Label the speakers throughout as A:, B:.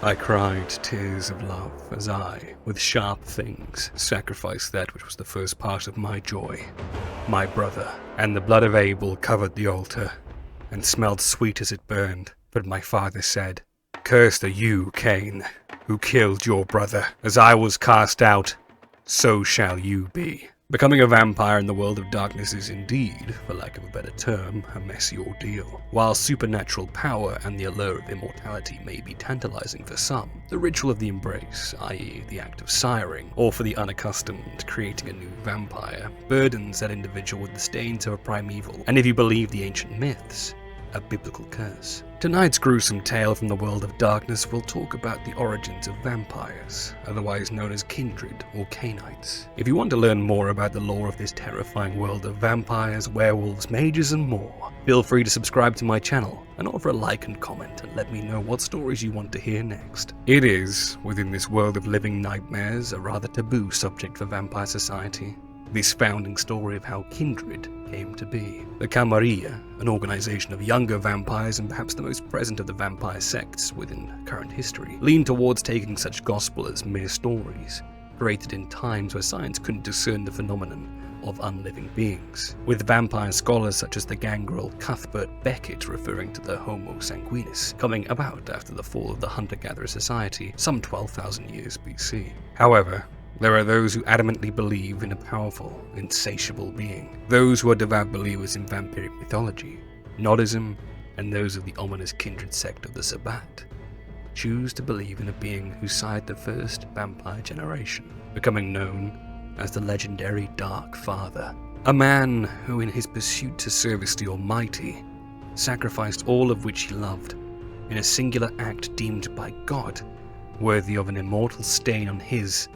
A: I cried tears of love as I, with sharp things, sacrificed that which was the first part of my joy, my brother, and the blood of Abel covered the altar, and smelled sweet as it burned. But my father said, "Cursed are you, Caine, who killed your brother. As I was cast out, so shall you be." Becoming a vampire in the world of darkness is indeed, for lack of a better term, a messy ordeal. While supernatural power and the allure of immortality may be tantalizing for some, the ritual of the embrace, i.e. the act of siring, or for the unaccustomed, creating a new vampire, burdens that individual with the stains of a primeval, and if you believe the ancient myths, a biblical curse. Tonight's gruesome tale from the world of darkness will talk about the origins of vampires, otherwise known as kindred or Cainites. If you want to learn more about the lore of this terrifying world of vampires, werewolves, mages and more, feel free to subscribe to my channel and offer a like and comment and let me know what stories you want to hear next. It is, within this world of living nightmares, a rather taboo subject for vampire society. This founding story of how kindred came to be. The Camarilla, an organization of younger vampires and perhaps the most present of the vampire sects within current history, leaned towards taking such gospel as mere stories, created in times where science couldn't discern the phenomenon of unliving beings, with vampire scholars such as the gangrel Cuthbert Beckett referring to the Homo sanguinis coming about after the fall of the hunter-gatherer society some 12,000 years BC. However, there are those who adamantly believe in a powerful, insatiable being. Those who are devout believers in vampiric mythology, Nodism, and those of the ominous kindred sect of the Sabbat, choose to believe in a being who sired the first vampire generation, becoming known as the legendary Dark Father. A man who, in his pursuit to service the Almighty, sacrificed all of which he loved, in a singular act deemed by God worthy of an immortal stain on his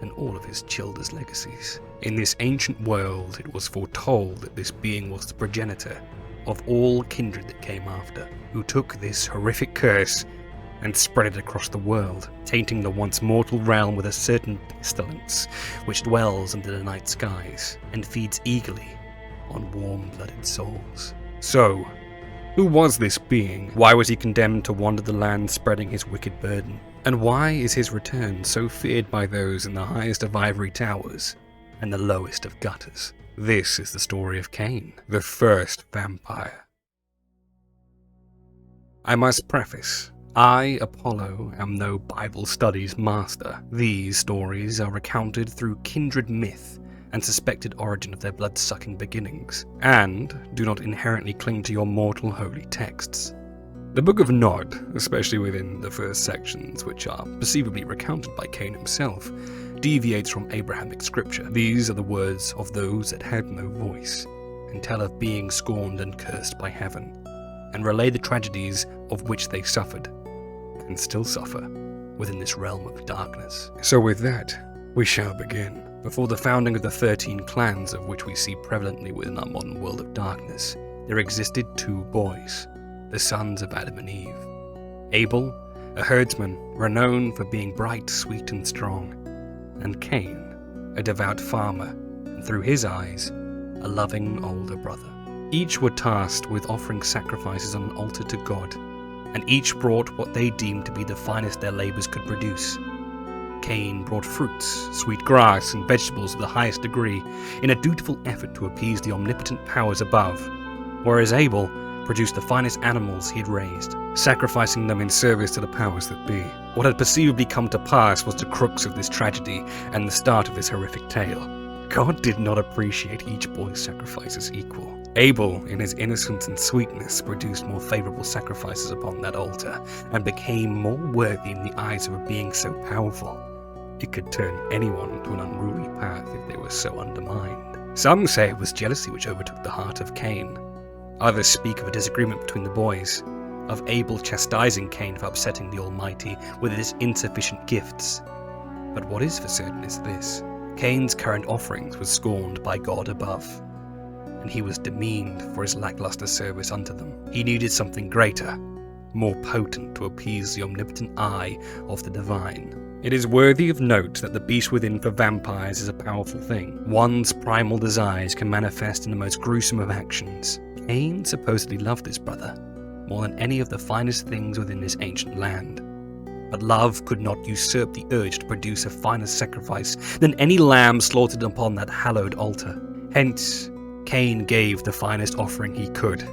A: and all of his children's legacies. In this ancient world, it was foretold that this being was the progenitor of all kindred that came after, who took this horrific curse and spread it across the world, tainting the once mortal realm with a certain pestilence which dwells under the night skies and feeds eagerly on warm-blooded souls. So, who was this being? Why was he condemned to wander the land spreading his wicked burden? And why is his return so feared by those in the highest of ivory towers and the lowest of gutters? This is the story of Caine, the first vampire. I must preface, I, Apollo, am no Bible studies master. These stories are recounted through kindred myth and suspected origin of their blood-sucking beginnings, and do not inherently cling to your mortal holy texts. The Book of Nod, especially within the first sections, which are perceivably recounted by Caine himself, deviates from Abrahamic scripture. These are the words of those that had no voice, and tell of being scorned and cursed by heaven, and relay the tragedies of which they suffered, and still suffer, within this realm of darkness. So with that, we shall begin. Before the founding of the 13 clans of which we see prevalently within our modern world of darkness, there existed 2 boys, the sons of Adam and Eve. Abel, a herdsman renowned for being bright, sweet and strong, and Caine, a devout farmer, and through his eyes, a loving older brother. Each were tasked with offering sacrifices on an altar to God, and each brought what they deemed to be the finest their labours could produce. Caine brought fruits, sweet grass, and vegetables of the highest degree, in a dutiful effort to appease the omnipotent powers above, whereas Abel produced the finest animals he had raised, sacrificing them in service to the powers that be. What had perceivably come to pass was the crux of this tragedy and the start of this horrific tale. God did not appreciate each boy's sacrifice as equal. Abel, in his innocence and sweetness, produced more favourable sacrifices upon that altar, and became more worthy in the eyes of a being so powerful it could turn anyone to an unruly path if they were so undermined. Some say it was jealousy which overtook the heart of Caine. Others speak of a disagreement between the boys, of Abel chastising Caine for upsetting the Almighty with his insufficient gifts. But what is for certain is this: Caine's current offerings were scorned by God above, and he was demeaned for his lackluster service unto them. He needed something greater, more potent to appease the omnipotent eye of the divine. It is worthy of note that the beast within for vampires is a powerful thing. One's primal desires can manifest in the most gruesome of actions. Caine supposedly loved his brother more than any of the finest things within this ancient land, but love could not usurp the urge to produce a finer sacrifice than any lamb slaughtered upon that hallowed altar. Hence, Caine gave the finest offering he could,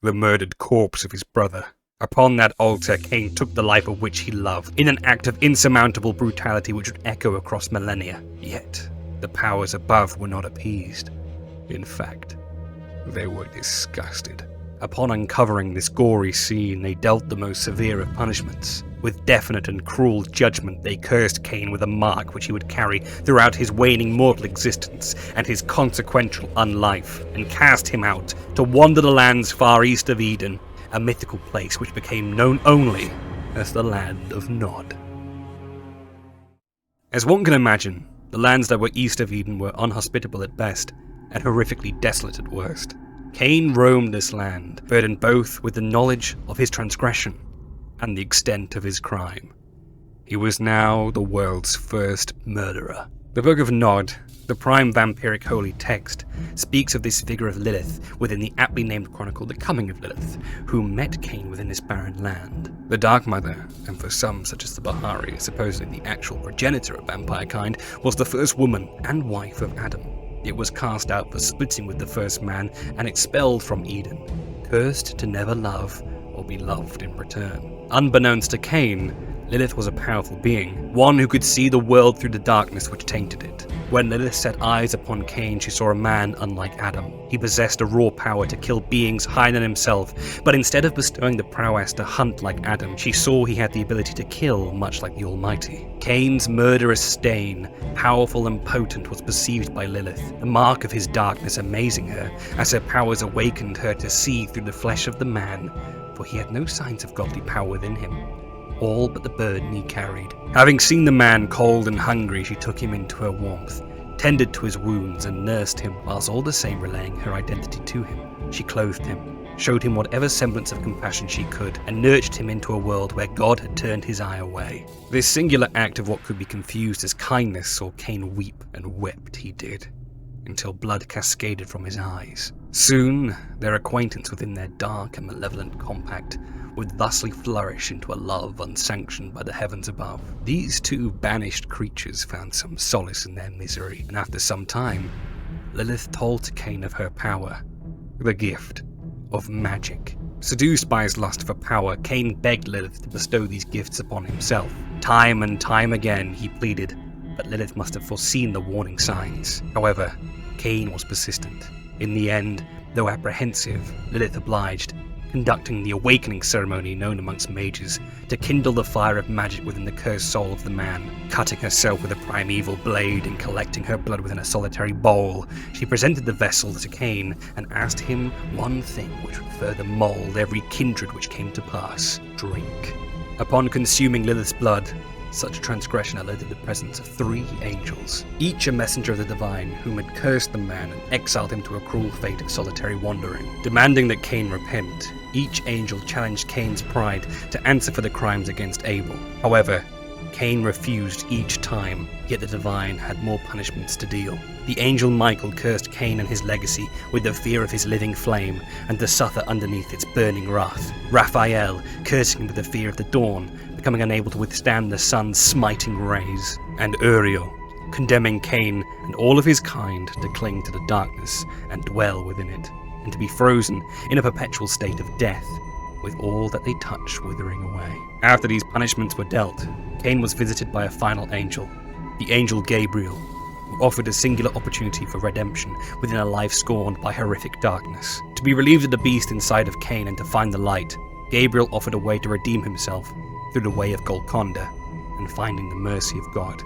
A: the murdered corpse of his brother. Upon that altar, Caine took the life of which he loved, in an act of insurmountable brutality which would echo across millennia. Yet, the powers above were not appeased. In fact, they were disgusted. Upon uncovering this gory scene, they dealt the most severe of punishments. With definite and cruel judgment, they cursed Caine with a mark which he would carry throughout his waning mortal existence and his consequential unlife, and cast him out to wander the lands far east of Eden, a mythical place which became known only as the Land of Nod. As one can imagine, the lands that were east of Eden were unhospitable at best, and horrifically desolate at worst. Caine roamed this land, burdened both with the knowledge of his transgression and the extent of his crime. He was now the world's first murderer. The Book of Nod, the prime vampiric holy text, speaks of this figure of Lilith within the aptly named chronicle The Coming of Lilith, who met Caine within this barren land. The Dark Mother, and for some such as the Bahari, supposedly the actual progenitor of vampire kind, was the first woman and wife of Adam. It was cast out for splitting with the first man and expelled from Eden, cursed to never love or be loved in return. Unbeknownst to Caine, Lilith was a powerful being, one who could see the world through the darkness which tainted it. When Lilith set eyes upon Caine, she saw a man unlike Adam. He possessed a raw power to kill beings higher than himself, but instead of bestowing the prowess to hunt like Adam, she saw he had the ability to kill much like the Almighty. Caine's murderous stain, powerful and potent, was perceived by Lilith, the mark of his darkness amazing her, as her powers awakened her to see through the flesh of the man, for he had no signs of godly power within him, all but the burden he carried. Having seen the man cold and hungry, she took him into her warmth, tended to his wounds and nursed him, whilst all the same relaying her identity to him. She clothed him, showed him whatever semblance of compassion she could, and nurtured him into a world where God had turned his eye away. This singular act of what could be confused as kindness saw Caine weep, and wept he did, until blood cascaded from his eyes. Soon, their acquaintance within their dark and malevolent compact would thusly flourish into a love unsanctioned by the heavens above. These two banished creatures found some solace in their misery, and after some time, Lilith told to Caine of her power, the gift of magic. Seduced by his lust for power, Caine begged Lilith to bestow these gifts upon himself. Time and time again he pleaded, but Lilith must have foreseen the warning signs. However, Caine was persistent. In the end, though apprehensive, Lilith obliged, conducting the awakening ceremony known amongst mages to kindle the fire of magic within the cursed soul of the man. Cutting herself with a primeval blade and collecting her blood within a solitary bowl, she presented the vessel to Caine and asked him one thing which would further mould every kindred which came to pass: drink. Upon consuming Lilith's blood, such transgression alerted the presence of 3 angels, each a messenger of the divine, whom had cursed the man and exiled him to a cruel fate of solitary wandering. Demanding that Caine repent, each angel challenged Caine's pride to answer for the crimes against Abel. However, Caine refused each time, yet the divine had more punishments to deal. The angel Michael cursed Caine and his legacy with the fear of his living flame and to suffer underneath its burning wrath. Raphael cursing him with the fear of the dawn, becoming unable to withstand the sun's smiting rays. And Uriel condemning Caine and all of his kind to cling to the darkness and dwell within it, and to be frozen in a perpetual state of death, with all that they touch withering away. After these punishments were dealt, Caine was visited by a final angel, the angel Gabriel, who offered a singular opportunity for redemption within a life scorned by horrific darkness. To be relieved of the beast inside of Caine and to find the light, Gabriel offered a way to redeem himself through the way of Golconda and finding the mercy of God.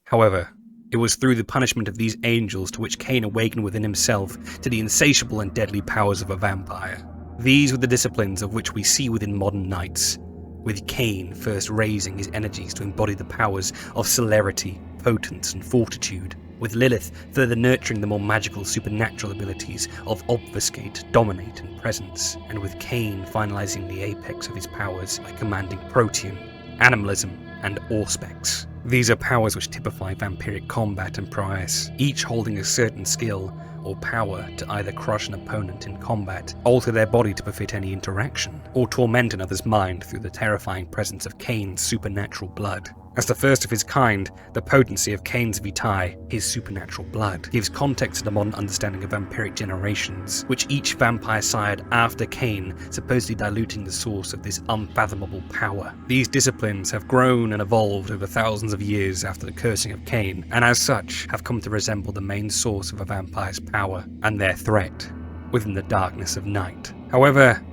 A: However, it was through the punishment of these angels to which Caine awakened within himself to the insatiable and deadly powers of a vampire. These were the disciplines of which we see within modern knights, with Caine first raising his energies to embody the powers of celerity, potence, and fortitude, with Lilith further nurturing the more magical supernatural abilities of obfuscate, dominate, and presence, and with Caine finalizing the apex of his powers by commanding protean, animalism, and auspex. These are powers which typify vampiric combat and prowess, each holding a certain skill, or power to either crush an opponent in combat, alter their body to befit any interaction, or torment another's mind through the terrifying presence of Caine's supernatural blood. As the first of his kind, the potency of Caine's vitae, his supernatural blood, gives context to the modern understanding of vampiric generations, which each vampire side after Caine supposedly diluting the source of this unfathomable power. These disciplines have grown and evolved over thousands of years after the cursing of Caine, and as such have come to resemble the main source of a vampire's power and their threat within the darkness of night. However,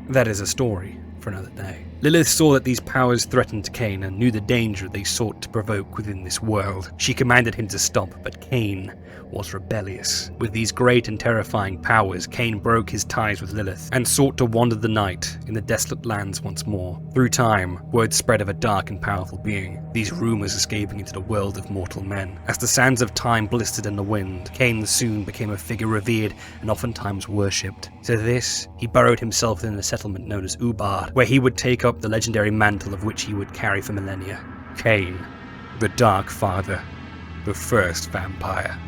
A: that is a story for another day. Lilith saw that these powers threatened Caine and knew the danger they sought to provoke within this world. She commanded him to stop, but Caine was rebellious. With these great and terrifying powers, Caine broke his ties with Lilith and sought to wander the night in the desolate lands once more. Through time, word spread of a dark and powerful being, these rumors escaping into the world of mortal men. As the sands of time blistered in the wind, Caine soon became a figure revered and oftentimes worshipped. To this, he burrowed himself in a settlement known as Ubar, where he would take up the legendary mantle of which he would carry for millennia. Caine, the Dark Father, the first vampire.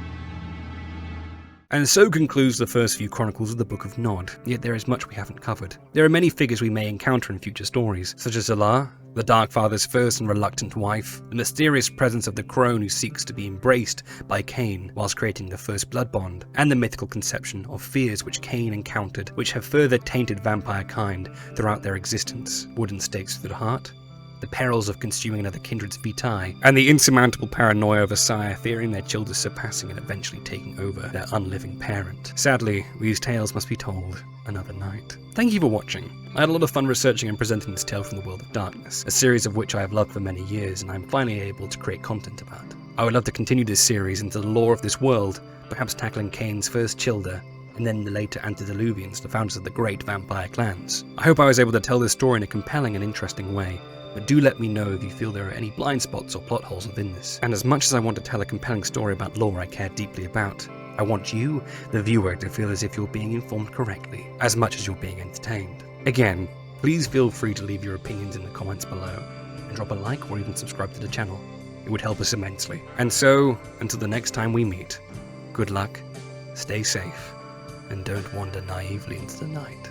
A: And so concludes the first few chronicles of the Book of Nod, yet there is much we haven't covered. There are many figures we may encounter in future stories, such as Zala, the Dark Father's first and reluctant wife, the mysterious presence of the crone who seeks to be embraced by Caine whilst creating the first blood bond, and the mythical conception of fears which Caine encountered, which have further tainted vampire kind throughout their existence. Wooden stakes through the heart, the perils of consuming another kindred's vitae, and the insurmountable paranoia of a sire fearing their children's surpassing and eventually taking over their unliving parent. Sadly, these tales must be told another night. Thank you for watching. I had a lot of fun researching and presenting this tale from the world of darkness, a series of which I have loved for many years and I'm finally able to create content about. I would love to continue this series into the lore of this world, perhaps tackling Caine's first childer, and then the later antediluvians, the founders of the great vampire clans. I hope I was able to tell this story in a compelling and interesting way, but do let me know if you feel there are any blind spots or plot holes within this. And as much as I want to tell a compelling story about lore I care deeply about, I want you, the viewer, to feel as if you're being informed correctly, as much as you're being entertained. Again, please feel free to leave your opinions in the comments below, and drop a like or even subscribe to the channel. It would help us immensely. And so, until the next time we meet, good luck, stay safe, and don't wander naively into the night.